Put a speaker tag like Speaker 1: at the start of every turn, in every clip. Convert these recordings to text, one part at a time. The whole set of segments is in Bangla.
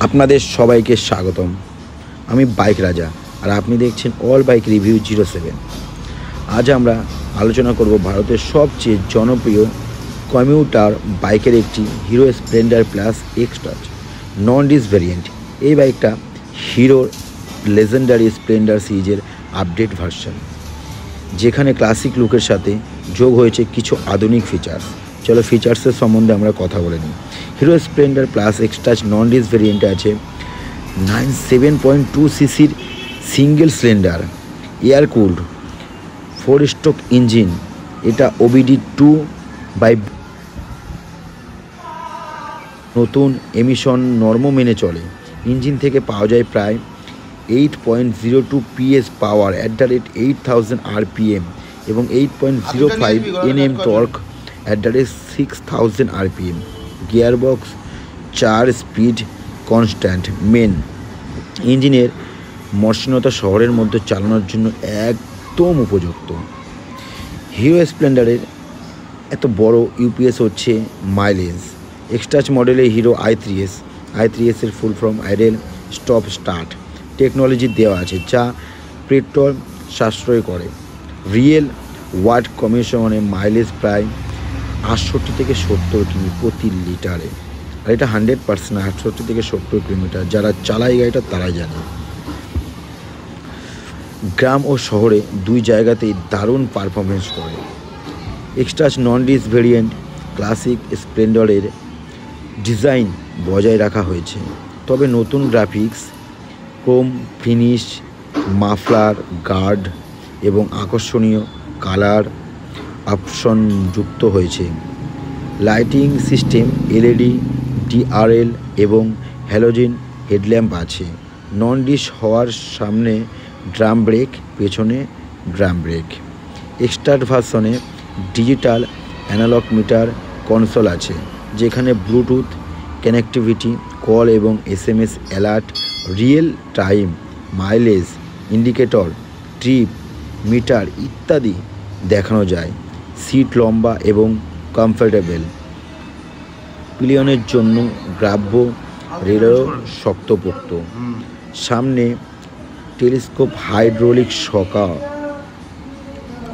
Speaker 1: আপনাদের সবাইকে স্বাগতম। আমি বাইক রাজা আর আপনি দেখছেন অল বাইক রিভিউ 07। আজ আমরা আলোচনা করব ভারতের সবচেয়ে জনপ্রিয় কমিউটার বাইকের একটি Hero Splendor plus x touch non disc variant. এই বাইকটা হিরোর লেজেন্ডারি স্প্লেন্ডার সিরিজের আপডেট ভার্সন, যেখানে ক্লাসিক লুকের সাথে যোগ হয়েছে কিছু আধুনিক ফিচার্স। চলো ফিচার্সের সম্বন্ধে আমরা কথা বলে নিই। Hero Splendor plus x touch non disc ভেরিয়েন্টে আছে 97.2 সিসির single cylinder air cooled 4 stroke engine. এটা OBD 2 বাই নতুন এমিশন নর্ম মেনে চলে। ইঞ্জিন থেকে পাওয়া যায় প্রায় 8.02 PS পাওয়ার @8000 RPM এবং 8.05 Nm torque @6000 RPM। Gearbox 4 speed constant mesh. ইঞ্জিনের মসৃণতা শহরের মধ্যে চালানোর জন্য একদম উপযুক্ত। হিরো স্প্লেন্ডারের এত বড় ইউপিএস হচ্ছে মাইলেজ। এক্সটাচ মডেলে হিরো i3s এর full form ideal stop start technology দেওয়া আছে, যা পেট্রোল সাশ্রয় করে। রিয়েল ওয়াট কমিশনে মাইলেজ প্রায় 68 থেকে 70 কিমি প্রতি লিটারে। আর এটা 100% 68 থেকে 70 কিলোমিটার। যারা চালায় গাড়িটা তারাই জানে। গ্রাম ও শহরে দুই জায়গাতেই দারুণ পারফরমেন্স করে। XTEC non disc variant classic স্প্লেন্ডারের ডিজাইন বজায় রাখা হয়েছে, তবে নতুন graphics, chrome finish, muffler guard এবং আকর্ষণীয় কালার অপশন যুক্ত হয়েছে। লাইটিং সিস্টেম LED, DRL এবং হ্যালোজেন হেডল্যাম্প আছে। নন ডিস হওয়ার সামনে ড্রাম ব্রেক, পেছনে ড্রাম ব্রেক। এক্সটার ভার্সনে ডিজিটাল অ্যানালগ মিটার কনসোল আছে, যেখানে ব্লুটুথ কানেক্টিভিটি, কল এবং SMS alert, real time mileage indicator, trip meter ইত্যাদি দেখানো যায়। সিট লম্বা এবং কমফোর্টেবল। পিলিয়নের জন্য গ্রাব্য, রেলও শক্তপোক্ত। সামনে টেলিস্কোপ হাইড্রোলিক শকা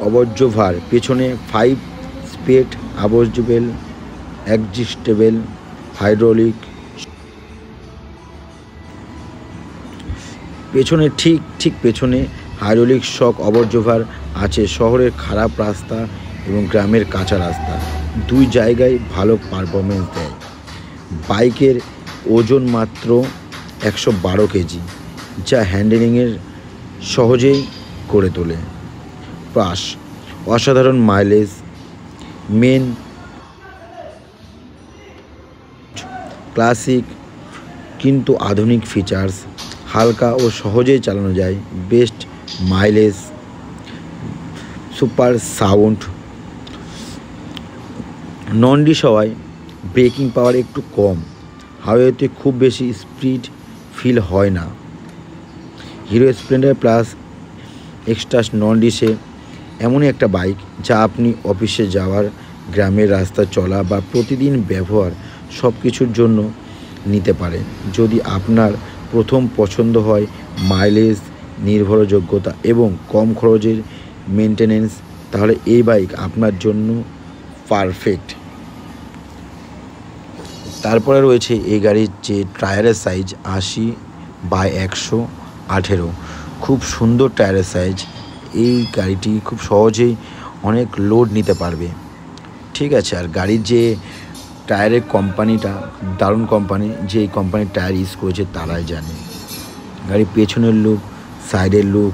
Speaker 1: অবজর্ভার, পেছনে 5 স্পিড অ্যাডজাস্টেবল হাইড্রোলিক। পেছনে ঠিক পেছনে হাইড্রোলিক শক অবজর্ভার আছে। শহরের খারাপ রাস্তা এবং গ্রামের কাঁচা রাস্তা দুই জায়গায় ভালো পারফরমেন্স দেয়। বাইকের ওজন মাত্র 112 কেজি, যা হ্যান্ডেলিংয়ের সহজেই করে তোলে। প্লাস অসাধারণ মাইলেজ, মেন ক্লাসিক কিন্তু আধুনিক ফিচার্স, হালকা ও সহজেই চালানো যায়। Best mileage, super sound. Non disc হওয়ায় ব্রেকিং পাওয়ার একটু কম, হাইওয়েতে খুব বেশি স্পিড ফিল হয় না। Hero Splendor plus X tech non ডিসে এমনই একটা বাইক যা আপনি অফিসে যাওয়ার, গ্রামের রাস্তা চলা বা প্রতিদিন ব্যবহার সব কিছুর জন্য নিতে পারেন। যদি আপনার প্রথম পছন্দ হয় মাইলেজ, নির্ভরযোগ্যতা এবং কম খরচের মেনটেনেন্স, তাহলে এই বাইক আপনার জন্য পারফেক্ট। তারপরে রয়েছে এই গাড়ির যে টায়ারের সাইজ 80/118, খুব সুন্দর টায়ারের সাইজ। এই গাড়িটি খুব সহজেই অনেক লোড নিতে পারবে, ঠিক আছে। আর গাড়ির যে টায়ারের কোম্পানিটা দারুণ কোম্পানি, যে এই কোম্পানির টায়ার ইউজ করেছে তারাই জানে। গাড়ির পেছনের লুক, সাইডের লুক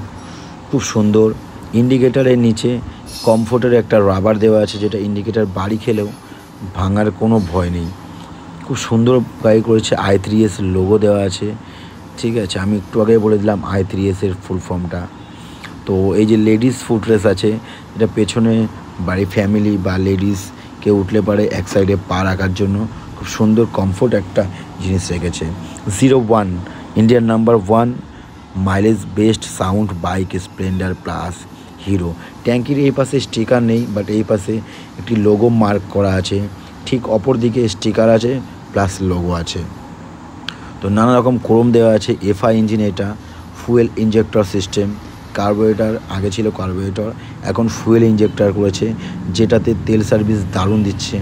Speaker 1: খুব সুন্দর। ইন্ডিকেটারের নিচে কমফোর্টের একটা রাবার দেওয়া আছে, যেটা ইন্ডিকেটার বাড়ি খেলেও ভাঙার কোনো ভয় নেই। খুব সুন্দর গাড়ি করেছে। i3s লোগো দেওয়া আছে, ঠিক আছে। আমি একটু আগে বলে দিলাম i3s এর ফুল ফর্মটা। তো এই যে লেডিস ফুটরেস আছে, এটা পেছনে বাড়ি ফ্যামিলি বা লেডিস কেউ উঠলে পারে এক সাইডে পা রাখার জন্য। খুব সুন্দর কমফোর্ট একটা জিনিস রেখেছে। 01 Indian number 1 mileage best sound bike Splendor plus hero. ট্যাঙ্কির এই পাশে স্টিকার নেই, বাট এই পাশে একটি লোগো মার্ক করা আছে। ঠিক অপর দিকে স্টিকার আছে প্লাস লোগো আছে। তো তো নানা রকম ক্রোম দেওয়া আছে। এফআই ইঞ্জিন, এটা ফুয়েল ইঞ্জেক্টর সিস্টেম। কার্বোরেটর আগে ছিল কার্বোরেটর, এখন ফুয়েল ইঞ্জেক্টর করেছে, যেটাতে তেল সার্ভিস দারুণ দিচ্ছে,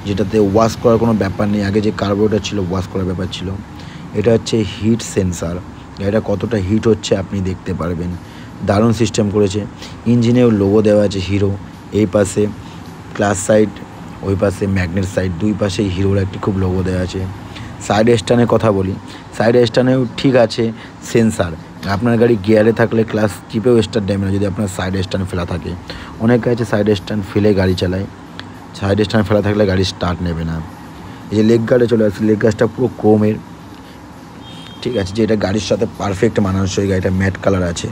Speaker 1: যেটাতে ওয়াশ করার কোনো ব্যাপার নেই। আগে যে কার্বোরেটর ছিল ওয়াশ করার ব্যাপার ছিল। এটা হচ্ছে হিট সেন্সার, এটা কতটা হিট হচ্ছে আপনি দেখতে পারবেন, দারুণ সিস্টেম করেছে। ইঞ্জিনেও লোগো দেওয়া আছে হিরো, এই পাশে ক্লাস সাইড, ওই পাশে ম্যাগনেট সাইড, দুই পাশেই হিরোর একটি খুব লোগো দেওয়া আছে। সাইড স্ট্যান্ডের কথা বলি, সাইড স্ট্যান্ডেও ঠিক আছে সেন্সার। আপনার গাড়ি গিয়ারে থাকলে ক্লাস চিপেও স্টার্ট দেবে না যদি আপনার সাইড স্ট্যান্ড ফেলা থাকে। অনেকে আছে সাইড স্ট্যান্ড ফেলে গাড়ি চালায়, সাইড স্ট্যান্ড ফেলা থাকলে গাড়ি স্টার্ট নেবে না। এই যে লেগ গার্ডে চলে আসছে, লেগ গার্ডটা পুরো ক্রোমের, ঠিক আছে, যেটা গাড়ির সাথে পারফেক্ট মানানসই। গাড়িটা ম্যাট কালার আছে।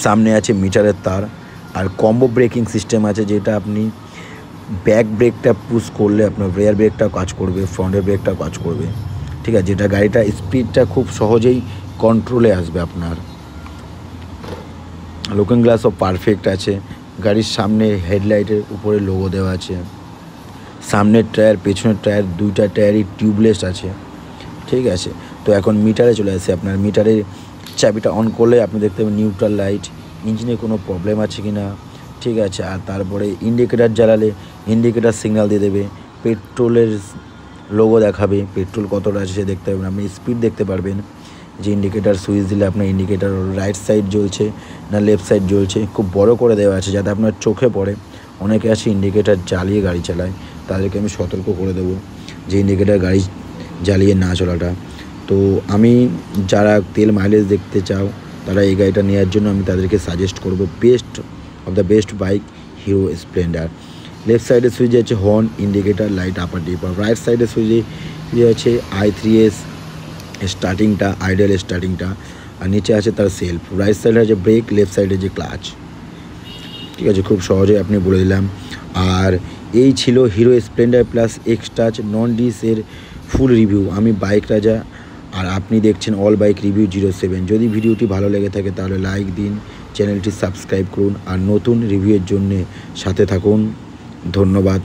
Speaker 1: সামনে আছে মিটারের তার, আর কম্বো ব্রেকিং সিস্টেম আছে, যেটা আপনি ব্যাক ব্রেকটা পুশ করলে আপনার রেয়ার ব্রেকটাও কাজ করবে, ফ্রন্টের ব্রেকটাও কাজ করবে, ঠিক আছে, যেটা গাড়িটা স্পিডটা খুব সহজেই কন্ট্রোলে আসবে আপনার। লুকিং গ্লাসও পারফেক্ট আছে। গাড়ির সামনে হেডলাইটের উপরে লোগো দেওয়া আছে। সামনের টায়ার পেছনের টায়ার দুইটা টায়ারই টিউবলেস আছে, ঠিক আছে। তো এখন মিটারে চলে আসে। আপনার মিটারের চাবিটা অন করলে আপনি দেখতে পাবেন নিউট্রাল লাইট, ইঞ্জিনে কোনো প্রবলেম আছে কি না, ঠিক আছে। আর তারপরে ইন্ডিকেটার জ্বালালে ইন্ডিকেটার সিগন্যাল দিয়ে দেবে, পেট্রোলের লোগো দেখাবে, পেট্রোল কতটা আছে সে দেখতে পাবেন। আপনি স্পিড দেখতে পারবেন, যে ইন্ডিকেটার সুইচ দিলে আপনার ইন্ডিকেটার রাইট সাইড জ্বলছে না লেফট সাইড জ্বলছে, খুব বড় করে দেওয়া আছে যাতে আপনার চোখে পড়ে। অনেকে আছে ইন্ডিকেটার জ্বালিয়ে গাড়ি চালায়, তাদেরকে আমি সতর্ক করে দেবো যে ইন্ডিকেটার গাড়ি জ্বালিয়ে না চলাটা। তো আমি যারা তেল মাইলেজ দেখতে চাও তারা এই গাড়িটা নেওয়ার জন্য আমি তাদেরকে সাজেস্ট করব, best of the best bike hero Splendor. Left সাইডে সুইচে আছে হর্ন, ইন্ডিকেটার, লাইট, আপার ডিপার। রাইট সাইডে সুইচে আছে i3s স্টার্টিংটা, আইডিয়াল স্টার্টিংটা, আর নিচে আছে তার সেলফ। রাইট সাইডে আছে ব্রেক, লেফট সাইডে যে ক্লাচ, ঠিক আছে, খুব সহজে আপনি বলে দিলাম। আর এই ছিল হিরো স্প্লেন্ডার প্লাস এক্সটাচ নন ডিসের ফুল রিভিউ। আমি বাইক রাজা, আর আপনি দেখছেন অল বাইক রিভিউ 07। যদি ভিডিওটি ভালো লেগে থাকে তাহলে লাইক দিন, চ্যানেলটি সাবস্ক্রাইব করুন, আর নতুন রিভিউয়ের জন্যে সাথে থাকুন। ধন্যবাদ,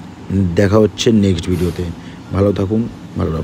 Speaker 1: দেখা হচ্ছে নেক্সট ভিডিওতে। ভালো থাকুন, ভালো রাখুন।